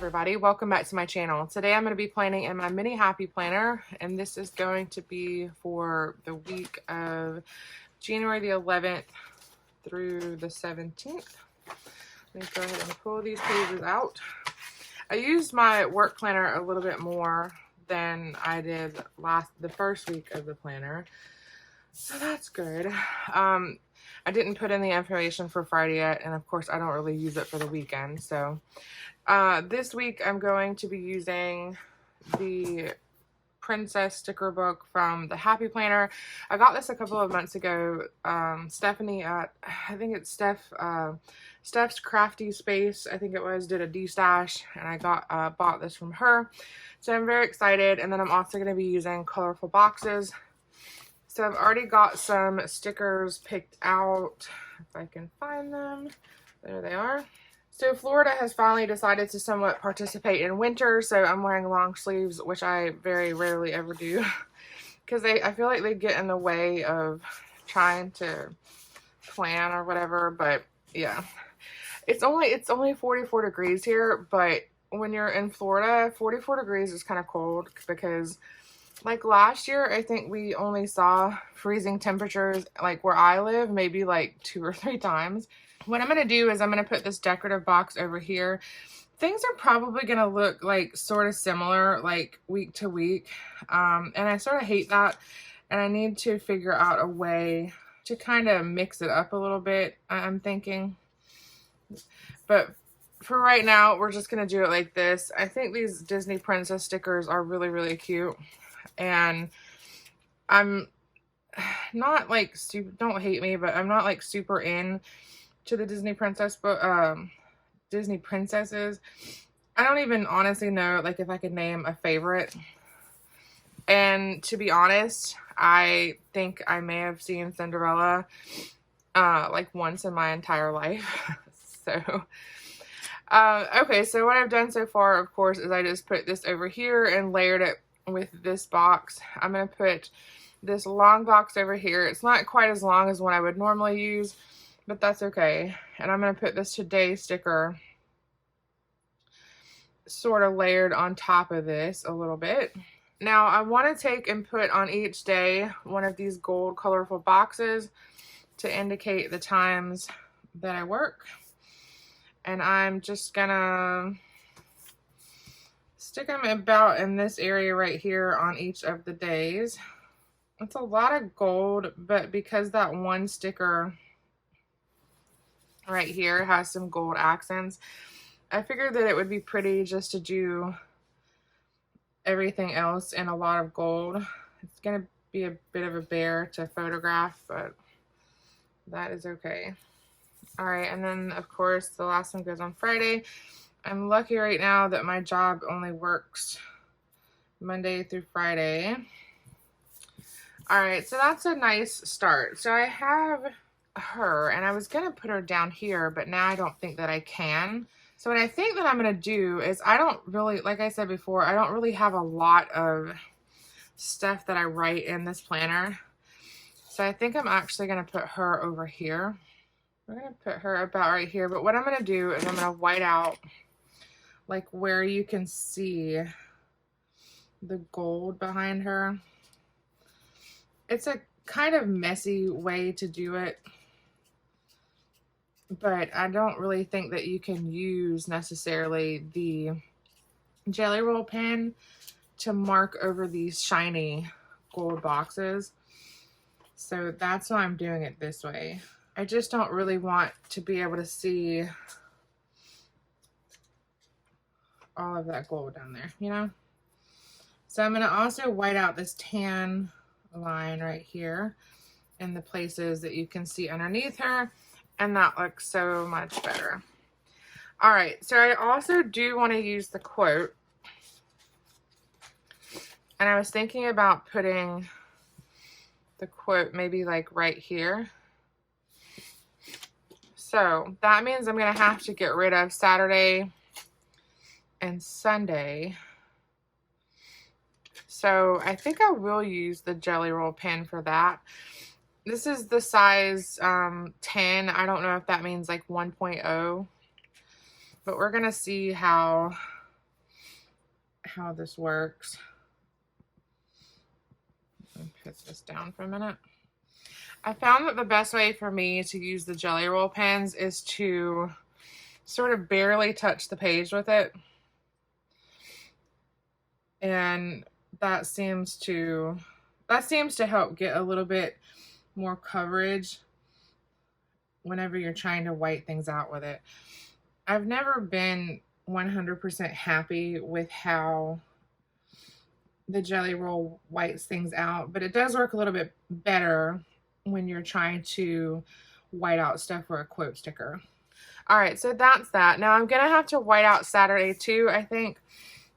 everybody, welcome back to my channel. Today I'm going to be planning in my mini happy planner, and this is going to be for the week of January the 11th through the 17th. Let me go ahead and pull these pages out. I used my work planner a little bit more than I did the first week of the planner, so that's good. I didn't put in the information for Friday yet, and of course I don't really use it for the weekend. So this week I'm going to be using the princess sticker book from the Happy Planner. I got this a couple of months ago. Stephanie at, I think it's Steph's Crafty Space, I think it was, did a D-stash, and I bought this from her. So I'm very excited. And then I'm also going to be using colorful boxes. So I've already got some stickers picked out, if I can find them. There they are. So Florida has finally decided to somewhat participate in winter, so I'm wearing long sleeves, which I very rarely ever do, because I feel like they get in the way of trying to plan or whatever. But yeah, it's only 44 degrees here, but when you're in Florida, 44 degrees is kind of cold, because like last year, I think we only saw freezing temperatures like where I live, maybe like 2 or 3 times. What I'm going to do is I'm going to put this decorative box over here. Things are probably going to look like sort of similar like week to week. And I sort of hate that. And I need to figure out a way to kind of mix it up a little bit, I'm thinking. But for right now, we're just going to do it like this. I think these Disney princess stickers are really, really cute. And I'm not like super, don't hate me, but I'm not like super in to the Disney princess, but Disney princesses. I don't even honestly know like if I could name a favorite. And to be honest, I think I may have seen Cinderella like once in my entire life. So okay, so what I've done so far, of course, is I just put this over here and layered it with this box. I'm going to put this long box over here. It's not quite as long as what I would normally use, but that's okay. And I'm going to put this today sticker sort of layered on top of this a little bit. Now I want to take and put on each day one of these gold colorful boxes to indicate the times that I work. And I'm just gonna stick them about in this area right here on each of the days. It's a lot of gold, but because that one sticker right here has some gold accents, I figured that it would be pretty just to do everything else in a lot of gold. It's gonna be a bit of a bear to photograph, but that is okay. All right, and then of course the last one goes on Friday. I'm lucky right now that my job only works Monday through Friday. All right, so that's a nice start. So I have her, and I was gonna put her down here, but now I don't think that I can. So what I think that I'm gonna do is, I don't really, like I said before, I don't really have a lot of stuff that I write in this planner. So I think I'm actually gonna put her over here. We're gonna put her about right here, but what I'm gonna do is I'm gonna white out like where you can see the gold behind her. It's a kind of messy way to do it, but I don't really think that you can use necessarily the Jelly Roll pen to mark over these shiny gold boxes. So that's why I'm doing it this way. I just don't really want to be able to see all of that gold down there, you know? So I'm going to also white out this tan line right here in the places that you can see underneath her, and that looks so much better. All right, so I also do want to use the quote, and I was thinking about putting the quote maybe like right here. So that means I'm going to have to get rid of Saturday and Sunday. So I think I will use the Jelly Roll pen for that. This is the size 10. I don't know if that means like 1.0. But we're going to see how how this works. Let me put this down for a minute. I found that the best way for me to use the Jelly Roll pens is to sort of barely touch the page with it. And that seems to help get a little bit more coverage whenever you're trying to white things out with it. I've never been 100% happy with how the Jelly Roll whites things out, but it does work a little bit better when you're trying to white out stuff for a quote sticker. All right, so that's that. Now I'm gonna have to white out Saturday too, I think.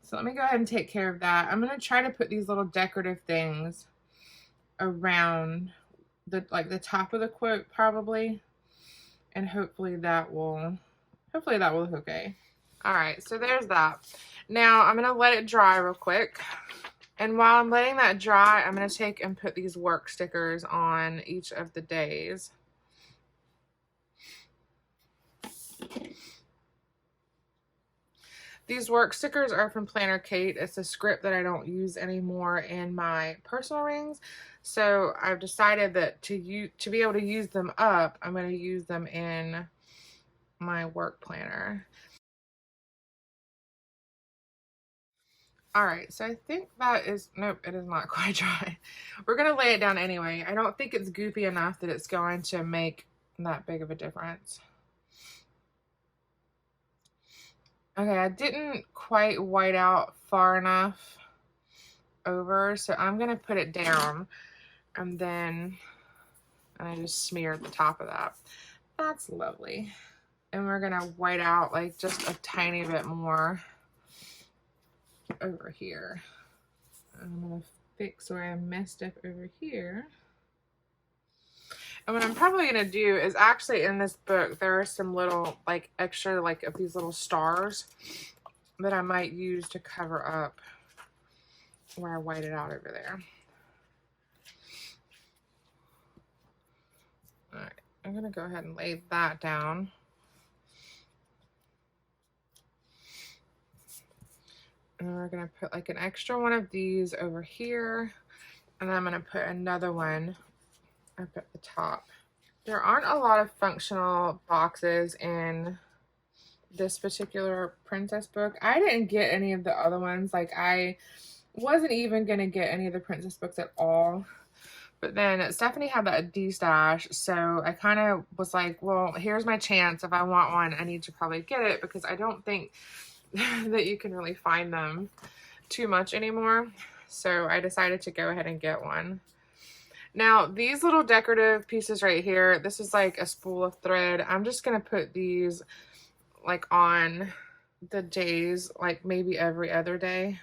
So let me go ahead and take care of that. I'm gonna try to put these little decorative things around the top of the quote probably, and hopefully that will look okay. All right, so there's that. Now I'm gonna let it dry real quick. And while I'm letting that dry, I'm gonna take and put these work stickers on each of the days. These work stickers are from Planner Kate. It's a script that I don't use anymore in my personal rings. So I've decided that to be able to use them up, I'm going to use them in my work planner. All right, so I think that is, nope, it is not quite dry. We're going to lay it down anyway. I don't think it's goopy enough that it's going to make that big of a difference. Okay, I didn't quite white out far enough over, so I'm going to put it down, and then I just smeared the top of that. That's lovely. And we're going to white out like just a tiny bit more over here. I'm going to fix where I messed up over here. And what I'm probably going to do is actually in this book, there are some little like extra like of these little stars that I might use to cover up where I white it out over there. All right, I'm going to go ahead and lay that down. And then we're going to put like an extra one of these over here. And then I'm going to put another one up at the top. There aren't a lot of functional boxes in this particular princess book. I didn't get any of the other ones. Like I wasn't even going to get any of the princess books at all. But then Stephanie had that D-stash, so I kind of was like, well, here's my chance. If I want one, I need to probably get it because I don't think that you can really find them too much anymore. So I decided to go ahead and get one. Now, these little decorative pieces right here, this is like a spool of thread. I'm just going to put these like on the days, like maybe every other day.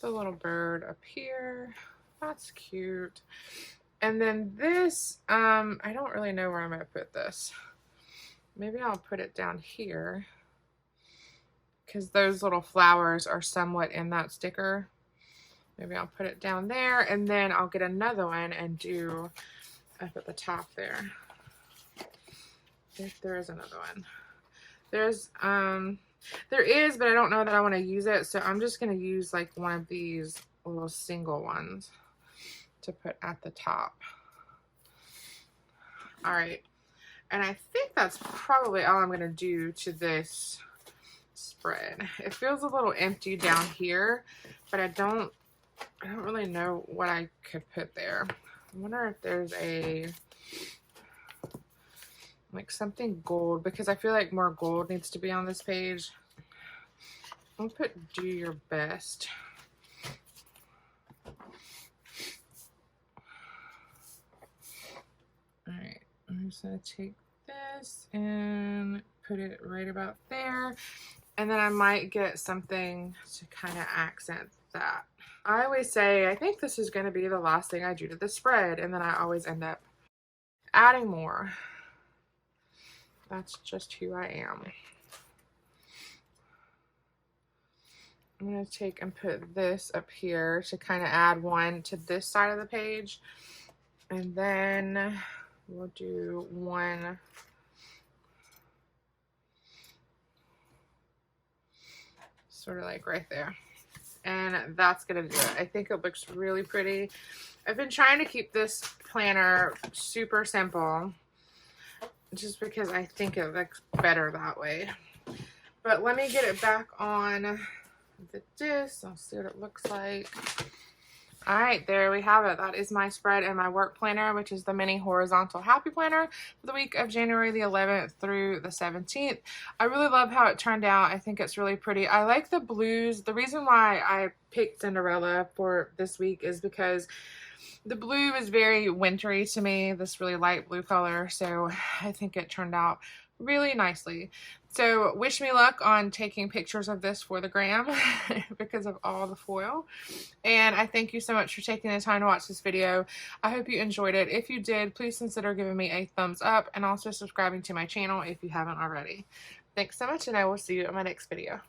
The little bird up here. That's cute. And then this, I don't really know where I'm going to put this. Maybe I'll put it down here because those little flowers are somewhat in that sticker. Maybe I'll put it down there, and then I'll get another one and do up at the top there. If there is another one. There is, but I don't know that I want to use it, so I'm just going to use like one of these little single ones to put at the top. All right, and I think that's probably all I'm going to do to this spread. It feels a little empty down here, but I don't really know what I could put there. I wonder if there's like something gold, because I feel like more gold needs to be on this page. I'll put do your best. All right, I'm just gonna take this and put it right about there. And then I might get something to kind of accent that. I always say, I think this is going to be the last thing I do to the spread, and then I always end up adding more. That's just who I am. I'm going to take and put this up here to kind of add one to this side of the page. And then we'll do one sort of like right there. And that's gonna do it. I think it looks really pretty. I've been trying to keep this planner super simple just because I think it looks better that way. But let me get it back on the disc. I'll see what it looks like. All right, there we have it. That is my spread and my work planner, which is the mini horizontal happy planner for the week of January the 11th through the 17th. I really love how it turned out. I think it's really pretty. I like the blues. The reason why I picked Cinderella for this week is because the blue is very wintry to me, this really light blue color. So I think it turned out really nicely. So wish me luck on taking pictures of this for the gram because of all the foil. And I thank you so much for taking the time to watch this video. I hope you enjoyed it. If you did, please consider giving me a thumbs up and also subscribing to my channel if you haven't already. Thanks so much, and I will see you in my next video.